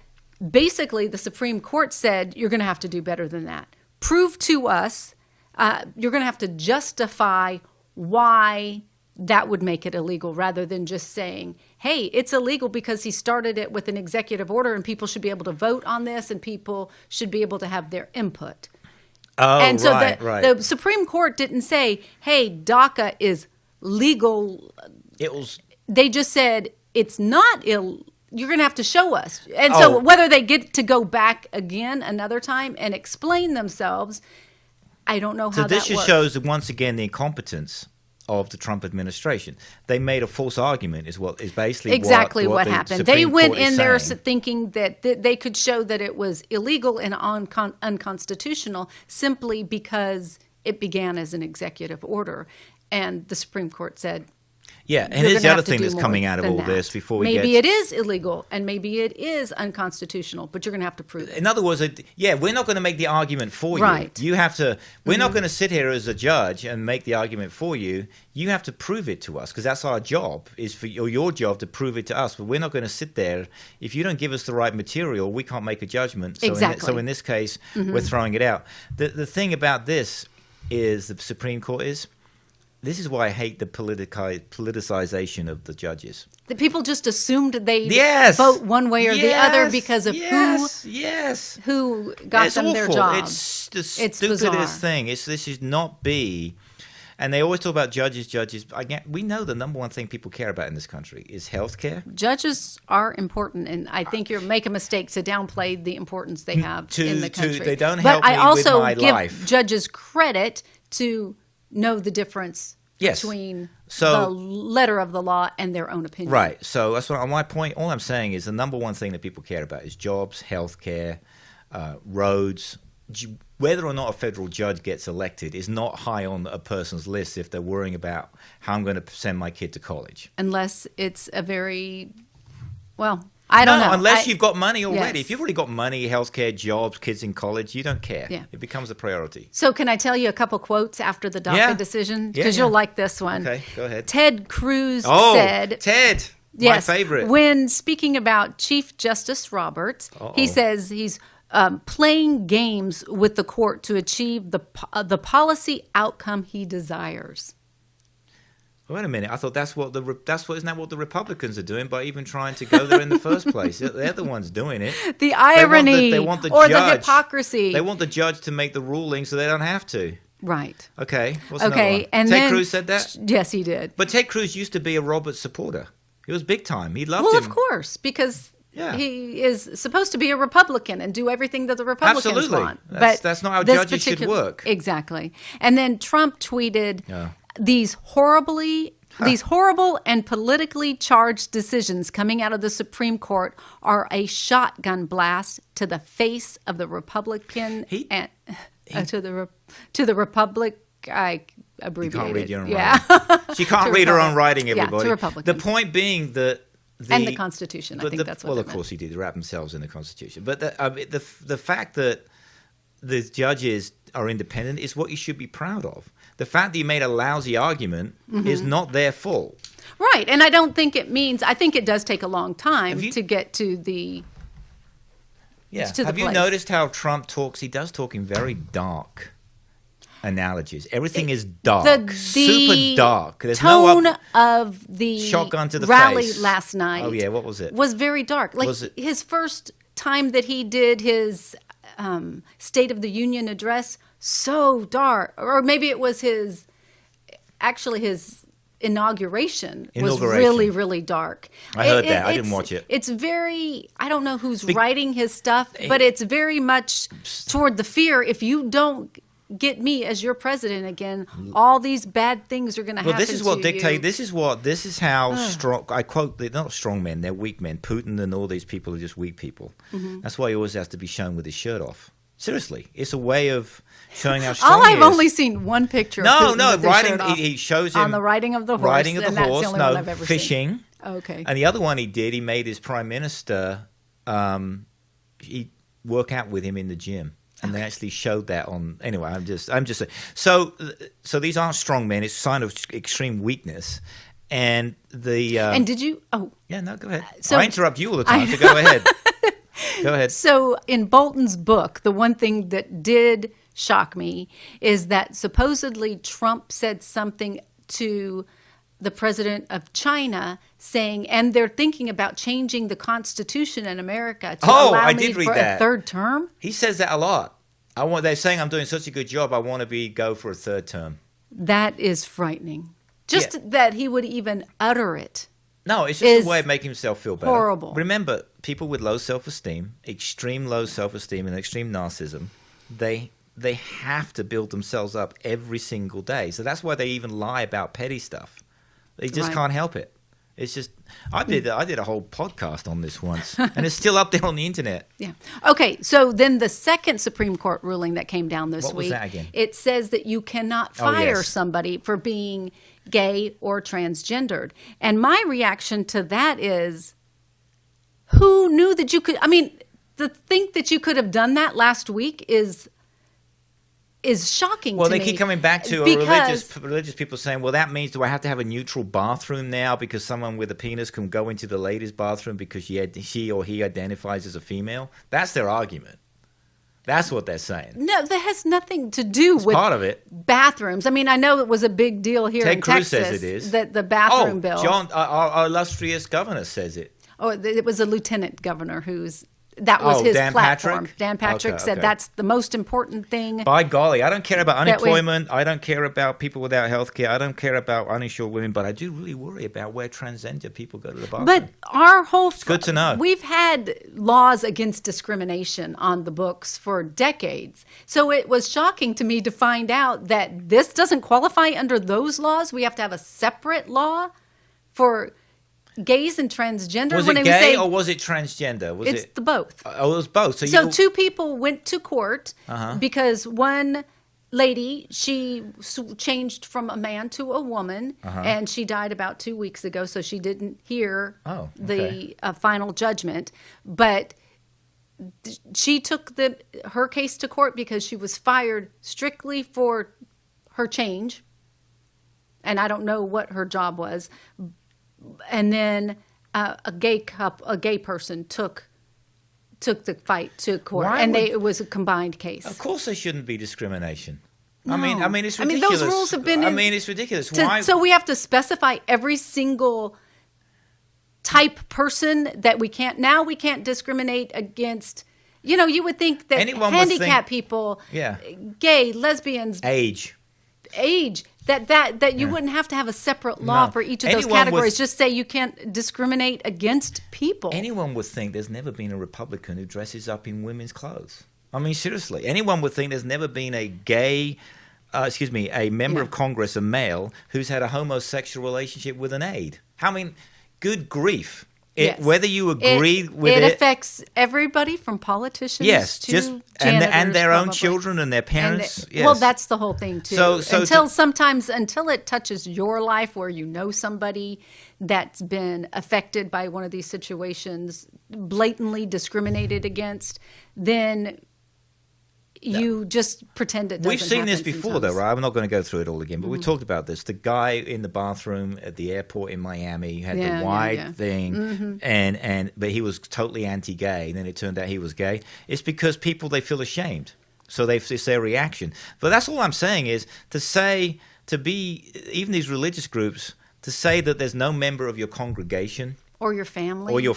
basically, the Supreme Court said, you're going to have to do better than that. Prove to us, you're going to have to justify why that would make it illegal rather than just saying, hey, it's illegal because he started it with an executive order and people should be able to vote on this and people should be able to have their input. Oh, and so right. the Supreme Court didn't say, hey, DACA is legal. They just said it's not illegal. You're going to have to show us. And so whether they get to go back again another time and explain themselves, I don't know how that works. So this just shows, once again, the incompetence of the Trump administration. They made a false argument is basically exactly what happened. They went in there saying. Thinking that they could show that it was illegal and unconstitutional simply because it began as an executive order. And the Supreme Court said, yeah, and here's the other thing that's coming out of all this before we maybe it is illegal and maybe it is unconstitutional, but you're going to have to prove it. In other words, we're not going to make the argument for you. Right. You have to. We're not going to sit here as a judge and make the argument for you. You have to prove it to us because that's our job. Is for your job to prove it to us. But we're not going to sit there if you don't give us the right material. We can't make a judgment. So exactly. So in this case, we're throwing it out. The thing about this is the Supreme Court is. This is why I hate the politicization of the judges. The people just assumed they yes. vote one way or the other because of who got them their job. It's the stupidest thing. This should not be. And they always talk about judges. We know the number one thing people care about in this country is health care. Judges are important, and I think you make a mistake to downplay the importance they have in the country. They don't help me with my life. But I also give judges credit to know the difference between the letter of the law and their own opinion. Right. So that's what my point. All I'm saying is the number one thing that people care about is jobs, health care, roads. Whether or not a federal judge gets elected is not high on a person's list if they're worrying about how I'm going to send my kid to college. Unless it's a very, I don't know. Unless you've got money already. Yes. If you've already got money, healthcare, jobs, kids in college, you don't care. Yeah. It becomes a priority. So can I tell you a couple quotes after the DACA decision? Because you'll like this one. Okay, go ahead. Ted Cruz said... Ted! My favorite. When speaking about Chief Justice Roberts, he says he's playing games with the court to achieve the policy outcome he desires. Wait a minute! I thought isn't that what the Republicans are doing by even trying to go there in the first place? They're the ones doing it. The irony they want the or judge, the hypocrisy. They want the judge to make the ruling so they don't have to. Right. Okay. What's another one? And Ted Cruz said that? Yes, he did. But Ted Cruz used to be a Roberts supporter. He was big time. He loved him. Well, of course, because he is supposed to be a Republican and do everything that the Republicans want. That's not how judges should work. Exactly. And then Trump tweeted, these horrible and politically charged decisions coming out of the Supreme Court are a shotgun blast to the face of the Republican to the Republic. I abbreviated. You can't read your own writing. She can't read her own writing, everybody. To Republicans. The point being that and the Constitution. I think that's what. Well, of course, he did wrap themselves in the Constitution. But the fact that the judges are independent is what you should be proud of. The fact that you made a lousy argument is not their fault. Right, and I don't think it means. I think it does take a long time to get to the. Yeah. To the Have you place. noticed how Trump talks? He does talk in very dark analogies. Everything is dark, super dark. There's tone of the shotgun to the rally face. last night. Oh yeah, what was it? Was very dark. Like his first time that he did his State of the Union address, so dark. Or maybe it was his inauguration was really, really dark. I heard that. I didn't watch it. It's very, I don't know who's writing his stuff, but it's very much toward the fear. If you don't get me as your president again, all these bad things are going to happen to you. Well, this is what dictate. This is how strong. I quote: "They're not strong men; they're weak men." Putin and all these people are just weak people. That's why he always has to be shown with his shirt off. Seriously, it's a way of showing how strong he is. I've only seen one picture. Of Putin with his shirt off. He shows him on the riding of the horse. Riding of the and horse. That's the only one I've ever fishing. Seen. Okay. And the other one he made his prime minister. He work out with him in the gym. And they actually showed that on. Anyway, I'm just saying. So these aren't strong men. It's a sign of extreme weakness. And the. And did you? Oh. Yeah. No. Go ahead. So I interrupt you all the time. So go ahead. Go ahead. So in Bolton's book, the one thing that did shock me is that supposedly Trump said something to the president of China saying, and they're thinking about changing the Constitution in America to allow me for a third term. He says that a lot. They're saying I'm doing such a good job. I want to go for a third term. That is frightening. Just that he would even utter it. No, it's just a way of making himself feel better. Horrible. Remember, people with low self-esteem, extreme low self-esteem, and extreme narcissism, they have to build themselves up every single day. So that's why they even lie about petty stuff. They just can't help it. It's just I did a whole podcast on this once, and it's still up there on the internet. Yeah. Okay. So then the second Supreme Court ruling that came down this week. What was that again? It says that you cannot fire somebody for being gay or transgendered. And my reaction to that is, who knew that you could? I mean, to think that you could have done that last week is shocking to me. Well, they keep coming back to religious people saying, well, that means do I have to have a neutral bathroom now because someone with a penis can go into the ladies' bathroom because she or he identifies as a female? That's their argument. That's what they're saying. No, that has nothing to do with part of it. Bathrooms. I mean, I know it was a big deal here in Texas. Ted Cruz says it is. That the bathroom bill. John, our illustrious governor says it. Oh, it was a lieutenant governor that was his Dan platform. Patrick? Dan Patrick said that's the most important thing. By golly, I don't care about unemployment. I don't care about people without health care. I don't care about uninsured women, but I do really worry about where transgender people go to the bathroom. But our whole... It's good to know. We've had laws against discrimination on the books for decades. So it was shocking to me to find out that this doesn't qualify under those laws. We have to have a separate law for... gays and transgender. Was it gay or was it transgender? It's the both. Oh, it was both. So two people went to court because one lady, she changed from a man to a woman, and she died about 2 weeks ago, so she didn't hear the final judgment. But she took her case to court because she was fired strictly for her change, and I don't know what her job was. And then a gay person took the fight to court, it was a combined case. Of course, there shouldn't be discrimination. No. I mean, it's ridiculous. Those rules have been. It's ridiculous. Why? So we have to specify every single type person that we can't. Now we can't discriminate against. You would think that handicapped people, gay, lesbians, age. That you wouldn't have to have a separate law for each of those categories. Just say you can't discriminate against people. Anyone would think there's never been a Republican who dresses up in women's clothes. I mean, seriously. Anyone would think there's never been a member of Congress, a male, who's had a homosexual relationship with an aide. I mean, good grief. Yes. Whether you agree with it. It affects everybody from politicians Yes, to just janitors, and their own probably. children and their parents. And yes. Well, that's the whole thing too. So until it touches your life, where you know somebody that's been affected by one of these situations, blatantly discriminated against, then you just pretend it doesn't We've seen this happen before, sometimes. though, right? I'm not going to go through it all again, but we talked about this. The guy in the bathroom at the airport in Miami had the wide thing, but he was totally anti-gay, and then it turned out he was gay. It's because people, they feel ashamed, so it's their reaction. But that's all I'm saying is to be even these religious groups, to say that there's no member of your congregation or your family, or your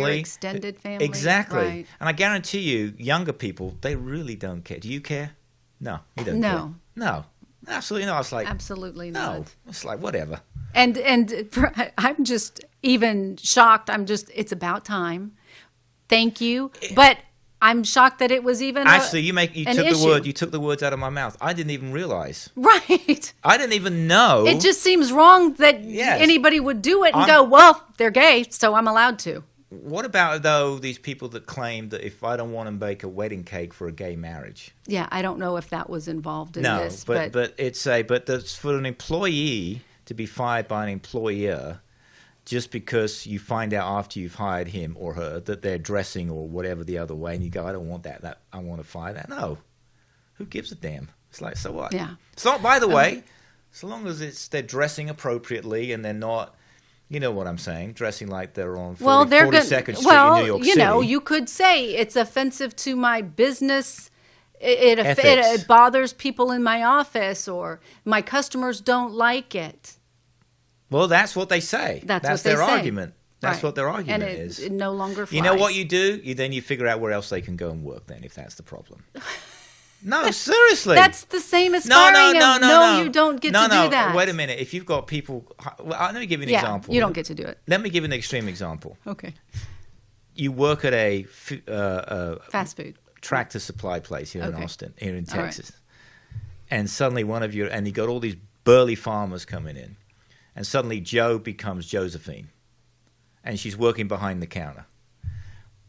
extended family, exactly. Right. And I guarantee you, younger people, they really don't care. Do you care? No, you don't care. No, absolutely not. It's like absolutely no. not. It's like whatever. And I'm just even shocked. It's about time. Thank you, but I'm shocked that it was even Actually, you took the words out of my mouth. I didn't even realize. Right. I didn't even know. It just seems wrong that anybody would do it and go, well, they're gay, so I'm allowed to. What about, though, these people that claim that if I don't want to bake a wedding cake for a gay marriage? Yeah, I don't know if that was involved in this. But that's for an employee to be fired by an employer just because you find out after you've hired him or her that they're dressing or whatever the other way, and you go, I don't want that I want to fire that. No. Who gives a damn? It's like, so what? Yeah. So, by the way, so long as they're dressing appropriately and they're not, you know what I'm saying, dressing like they're on 42nd Street in New York City. You could say it's offensive to my business. It bothers people in my office, or my customers don't like it. Well, that's what they say. That's their argument. That's right. what their argument is. It no longer flies. You know what you do? You figure out where else they can go and work then, if that's the problem. No, seriously. That's the same as firing them. No, you don't get to do that. Wait a minute. If you've got people... Well, let me give you an example. You don't get to do it. Let me give you an extreme example. Okay. You work at a... fast food. Tractor supply place here in Austin, here in Texas. Right. And suddenly and you got all these burly farmers coming in. And suddenly Joe becomes Josephine. And she's working behind the counter.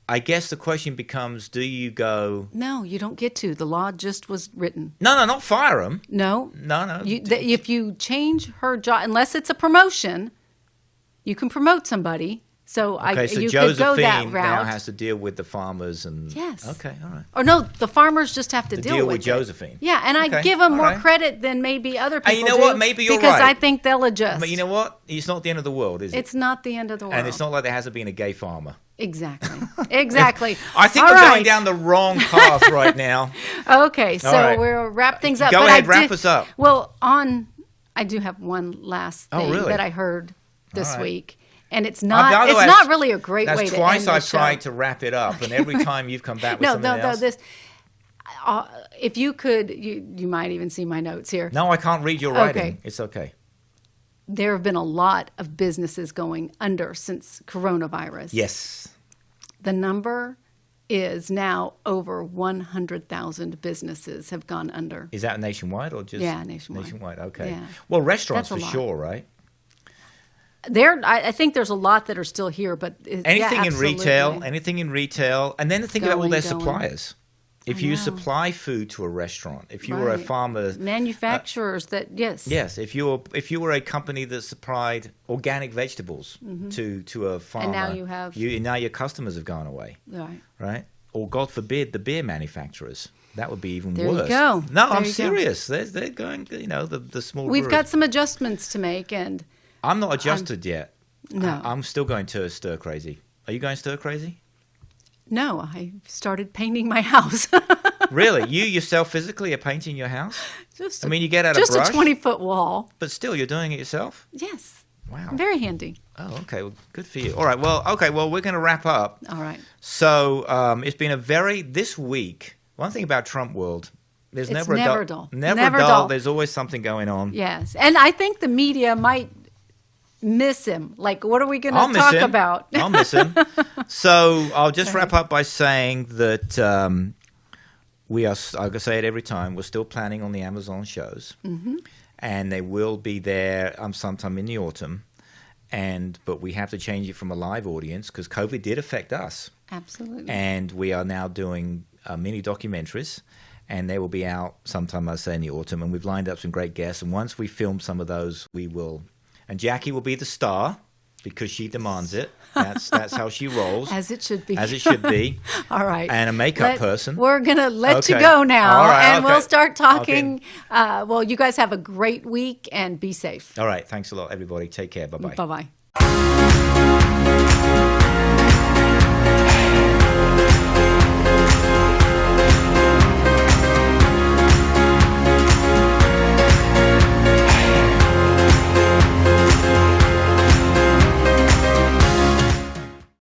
I guess the question becomes, do you go... No, you don't get to. The law just was written. No, not fire them. No. No. If you change her job, unless it's a promotion, you can promote somebody. So you Josephine could go that route. Now has to deal with the farmers and... Yes. Okay, all right. Or no, the farmers just have to deal with Josephine. Yeah, and I give them more credit than maybe other people you know what? Maybe you're because right. I think they'll adjust. But you know what? It's not the end of the world, is it? It's not the end of the world. And it's not like there hasn't been a gay farmer. Exactly. Exactly. I think we're going down the wrong path right now. Okay, so we'll wrap things up. Go ahead, wrap us up. Well, I do have one last thing that I heard this week. And it's not. It's not really a great way to end the show. That's twice I've tried to wrap it up, and every time you've come back with something else. This. If you could, you might even see my notes here. No, I can't read your writing. Okay. It's okay. There have been a lot of businesses going under since coronavirus. Yes. The number is now over 100,000 businesses have gone under. Is that nationwide or just? Yeah, nationwide. Nationwide. Okay. Yeah. Well, restaurants for sure, right? I think there's a lot that are still here, but anything in retail, and then think about all their suppliers. If you supply food to a restaurant, if you were a farmer, manufacturers yes, if you were a company that supplied organic vegetables to a farmer, and now you have now your customers have gone away, right? Or God forbid, the beer manufacturers. That would be even worse. There you go. No, I'm serious. They're going. The small. We've got some adjustments to make, and I'm not adjusted yet. No. I'm still going to stir crazy. Are you going stir crazy? No, I started painting my house. Really? You yourself physically are painting your house? You get out a brush? Just a 20-foot wall. But still, you're doing it yourself? Yes. Wow. Very handy. Oh, okay. Well, good for you. All right. Well, we're going to wrap up. All right. So it's been this week, one thing about Trump world, it's never dull. Never dull. There's always something going on. Yes. And I think the media might miss him. Like, what are we going to talk about? I'll miss him. So I'll just wrap up by saying that we are, like I say it every time, we're still planning on the Amazon shows. Mm-hmm. And they will be there sometime in the autumn. but we have to change it from a live audience because COVID did affect us. Absolutely. And we are now doing mini documentaries, and they will be out sometime, I'll say, in the autumn. And we've lined up some great guests. And once we film some of those, we will. And Jackie will be the star because she demands it. That's how she rolls. As it should be. As it should be. All right. And a makeup person. We're going to let you Okay. go now. All right, and okay. we'll start talking. Well, you guys have a great week and be safe. All right. Thanks a lot, everybody. Take care. Bye-bye. Bye-bye.